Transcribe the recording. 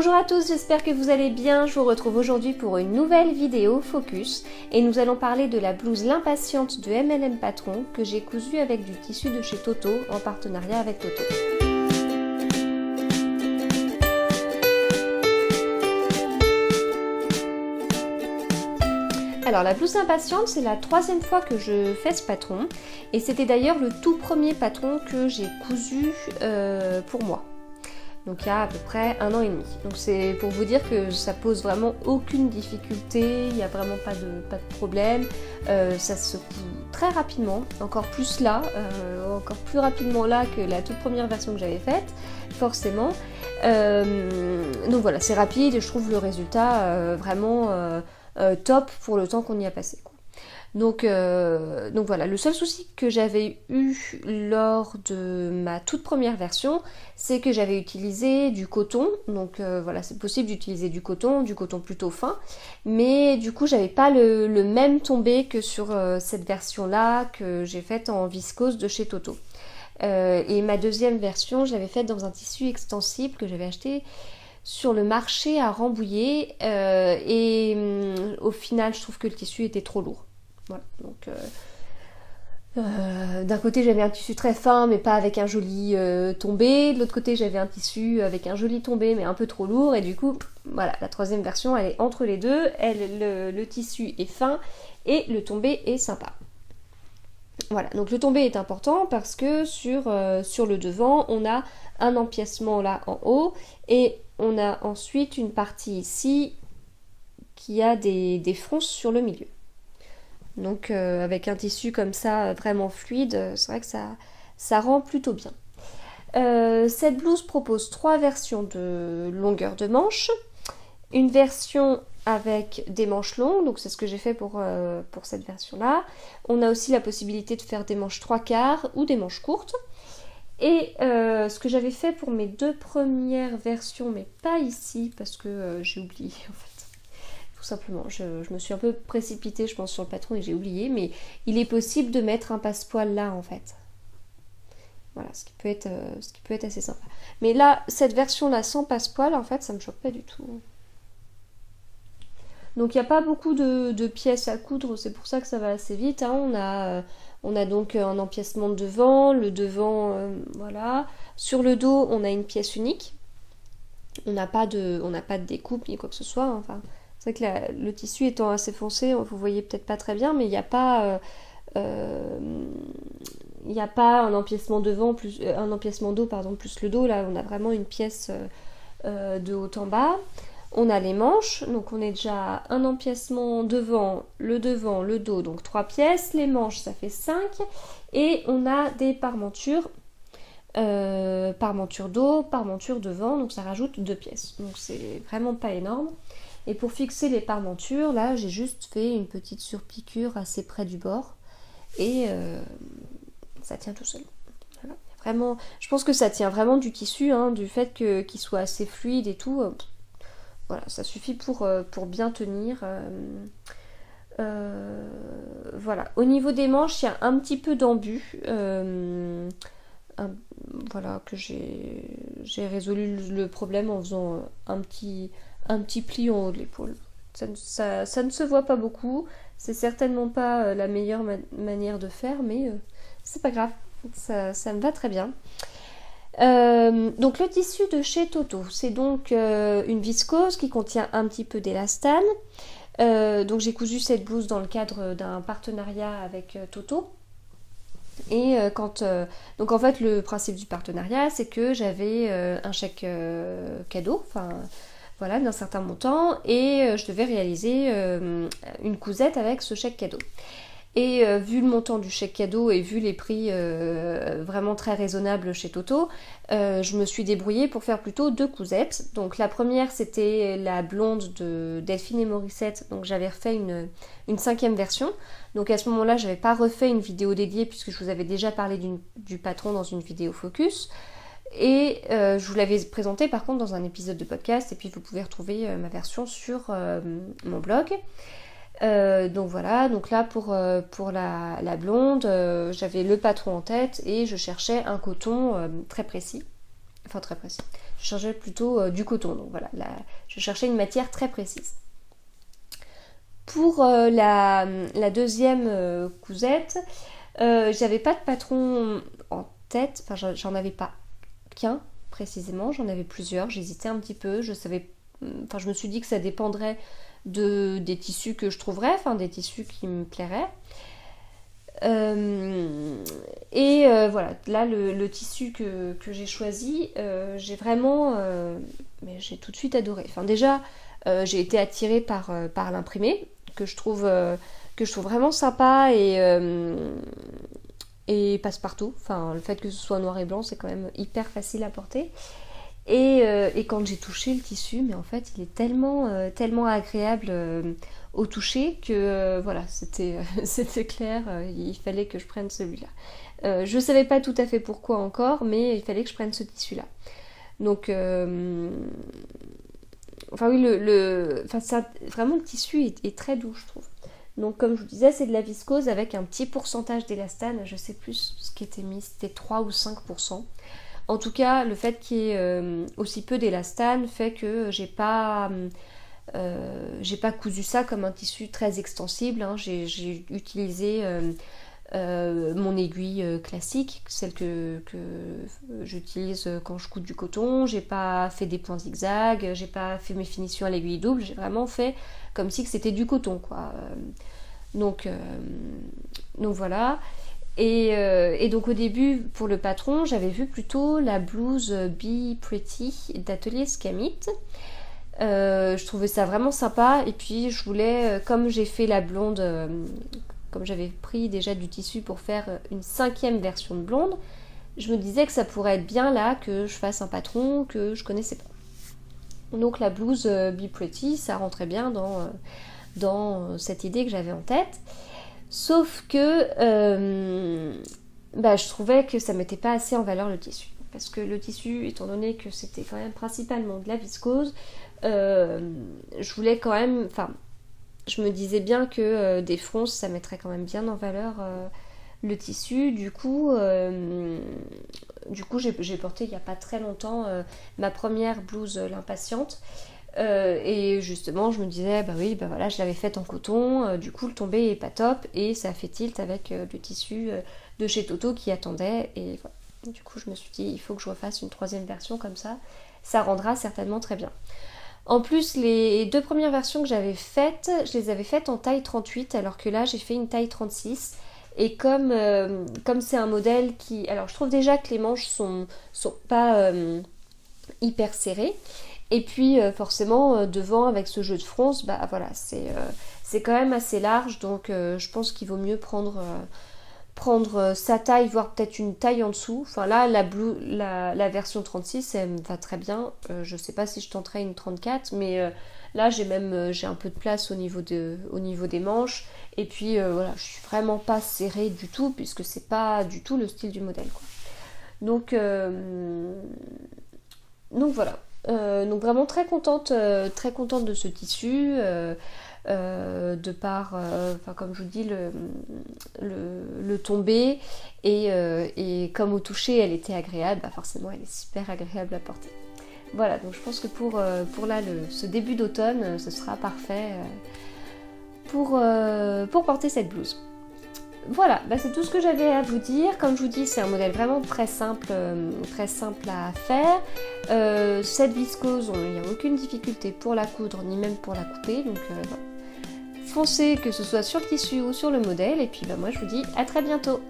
Bonjour à tous, j'espère que vous allez bien. Je vous retrouve aujourd'hui pour une nouvelle vidéo focus et nous allons parler de la blouse L'Impatiente de MLM Patron que j'ai cousue avec du tissu de chez Toto en partenariat avec Toto. Alors la blouse Impatiente, c'est la troisième fois que je fais ce patron et c'était d'ailleurs le tout premier patron que j'ai cousu pour moi. Donc il y a à peu près 1 an et demi. Donc c'est pour vous dire que ça pose vraiment aucune difficulté, il n'y a vraiment pas de problème. Ça se coud très rapidement, encore plus rapidement là que la toute première version que j'avais faite, forcément. Donc voilà, c'est rapide et je trouve le résultat vraiment top pour le temps qu'on y a passé, quoi. Donc voilà, le seul souci que j'avais eu lors de ma toute première version, c'est que j'avais utilisé du coton. Donc voilà, c'est possible d'utiliser du coton plutôt fin, mais du coup j'avais pas le même tombé que sur cette version là que j'ai faite en viscose de chez Toto. Et ma deuxième version, je l'avais faite dans un tissu extensible que j'avais acheté sur le marché à Rambouillet au final je trouve que le tissu était trop lourd. Voilà, donc d'un côté j'avais un tissu très fin mais pas avec un joli tombé, de l'autre côté j'avais un tissu avec un joli tombé mais un peu trop lourd et du coup voilà, la troisième version elle est entre les deux, le tissu est fin et le tombé est sympa. Voilà, donc le tombé est important parce que sur le devant on a un empiècement là en haut et on a ensuite une partie ici qui a des fronces sur le milieu. Donc avec un tissu comme ça vraiment fluide, c'est vrai que ça rend plutôt bien. Cette blouse propose 3 versions de longueur de manche. Une version avec des manches longues, donc c'est ce que j'ai fait pour cette version-là. On a aussi la possibilité de faire des manches 3/4 ou des manches courtes. Et ce que j'avais fait pour mes 2 premières versions, mais pas ici parce que j'ai oublié en fait. Tout simplement, je me suis un peu précipitée je pense sur le patron et j'ai oublié, mais il est possible de mettre un passepoil là en fait. Voilà, ce qui peut être assez sympa. Mais là, cette version là sans passepoil, en fait, ça me choque pas du tout. Donc il n'y a pas beaucoup de pièces à coudre, c'est pour ça que ça va assez vite, hein. On a donc un empiècement de devant, le devant, voilà. Sur le dos, on a une pièce unique. On n'a pas de découpe ni quoi que ce soit, hein. Enfin, c'est vrai que le tissu étant assez foncé, vous voyez peut-être pas très bien, mais il n'y a pas un empiècement devant plus un empiècement dos pardon plus le dos. Là, on a vraiment une pièce de haut en bas. On a les manches, donc on est déjà un empiècement devant, le dos, donc 3 pièces. Les manches, ça fait 5. Et on a des parmentures. Parmenture dos, parmenture devant, donc ça rajoute 2 pièces. Donc c'est vraiment pas énorme. Et pour fixer les parmentures, là j'ai juste fait une petite surpiqûre assez près du bord. Et ça tient tout seul. Voilà. Vraiment, je pense que ça tient vraiment du tissu, hein, du fait qu'il soit assez fluide et tout. Voilà, ça suffit pour bien tenir. Voilà. Au niveau des manches, il y a un petit peu d'embut. Voilà, que j'ai résolu le problème en faisant un petit pli en haut de l'épaule. Ça ne se voit pas beaucoup, c'est certainement pas la meilleure manière de faire, mais c'est pas grave, ça me va très bien. Donc le tissu de chez Toto, c'est donc une viscose qui contient un petit peu d'élastane. Donc j'ai cousu cette blouse dans le cadre d'un partenariat avec Toto. Et donc en fait le principe du partenariat, c'est que j'avais un chèque cadeau, enfin voilà, d'un certain montant, et je devais réaliser une cousette avec ce chèque cadeau. Et vu le montant du chèque cadeau et vu les prix vraiment très raisonnables chez Toto, je me suis débrouillée pour faire plutôt 2 cousettes. Donc la première, c'était la blonde de Delphine et Morissette, donc j'avais refait une 5e version. Donc à ce moment-là, j'avais pas refait une vidéo dédiée puisque je vous avais déjà parlé du patron dans une vidéo focus. Et je vous l'avais présenté par contre dans un épisode de podcast, et puis vous pouvez retrouver ma version sur mon blog. Donc voilà, donc là pour la blonde, j'avais le patron en tête et je cherchais un coton très précis. Enfin très précis. je cherchais plutôt du coton. Donc voilà, là, je cherchais une matière très précise. Pour la deuxième cousette, j'avais pas de patron en tête, enfin j'en avais pas qu'un précisément, j'en avais plusieurs, j'hésitais un petit peu, je me suis dit que ça dépendrait des tissus que je trouverais, enfin des tissus qui me plairaient. Voilà, là le tissu que j'ai choisi, j'ai vraiment, mais j'ai tout de suite adoré. Enfin déjà, j'ai été attirée par l'imprimé que je trouve vraiment sympa et passe-partout. Enfin, le fait que ce soit noir et blanc, c'est quand même hyper facile à porter. Et quand j'ai touché le tissu, mais en fait, il est tellement agréable au toucher que voilà, c'était clair, il fallait que je prenne celui-là. Je savais pas tout à fait pourquoi encore, mais il fallait que je prenne ce tissu-là. Donc, enfin oui, vraiment le tissu est très doux, je trouve. Donc comme je vous disais, c'est de la viscose avec un petit pourcentage d'élastane, je sais plus ce qui était mis, c'était 3 ou 5%. En tout cas, le fait qu'il y ait aussi peu d'élastane fait que j'ai pas cousu ça comme un tissu très extensible, hein. J'ai utilisé mon aiguille classique, celle que j'utilise quand je couds du coton. J'ai pas fait des points zigzag, j'ai pas fait mes finitions à l'aiguille double, j'ai vraiment fait comme si c'était du coton, quoi. Donc voilà. Et donc au début, pour le patron, j'avais vu plutôt la blouse Be Pretty d'Atelier Scamit. Je trouvais ça vraiment sympa. Et puis je voulais, comme j'ai fait la blonde, comme j'avais pris déjà du tissu pour faire une 5e version de blonde, je me disais que ça pourrait être bien là que je fasse un patron que je connaissais pas. Donc la blouse Be Pretty, ça rentrait bien dans cette idée que j'avais en tête. Sauf que je trouvais que ça mettait pas assez en valeur le tissu. Parce que le tissu, étant donné que c'était quand même principalement de la viscose, je voulais quand même... Enfin, je me disais bien que des fronces, ça mettrait quand même bien en valeur le tissu. Du coup, j'ai porté il n'y a pas très longtemps ma première blouse l'impatiente. Et justement je me disais voilà, je l'avais faite en coton, du coup le tombé est pas top et ça a fait tilt avec le tissu de chez Toto qui attendait et voilà. Du coup je me suis dit il faut que je refasse une 3e version comme ça rendra certainement très bien. En plus les 2 premières versions que j'avais faites, je les avais faites en taille 38 alors que là j'ai fait une taille 36 et comme c'est un modèle qui... Alors je trouve déjà que les manches sont pas hyper serrées. Et puis forcément devant avec ce jeu de fronce, voilà, c'est quand même assez large, donc je pense qu'il vaut mieux prendre sa taille, voire peut-être une taille en dessous. Enfin là, la version 36, elle me va très bien. Je sais pas si je tenterai une 34, mais là j'ai un peu de place au niveau des manches. Et puis voilà, je suis vraiment pas serrée du tout, puisque c'est pas du tout le style du modèle, quoi. Donc voilà. Donc vraiment très contente de ce tissu, de par, comme je vous dis, le tombé et comme au toucher elle était agréable, forcément elle est super agréable à porter. Voilà, donc je pense que pour ce début d'automne, ce sera parfait pour porter cette blouse. Voilà, c'est tout ce que j'avais à vous dire. Comme je vous dis, c'est un modèle vraiment très simple à faire. Cette viscose, il n'y a aucune difficulté pour la coudre, ni même pour la couper. Donc voilà. Foncez, que ce soit sur le tissu ou sur le modèle. Et puis moi, je vous dis à très bientôt.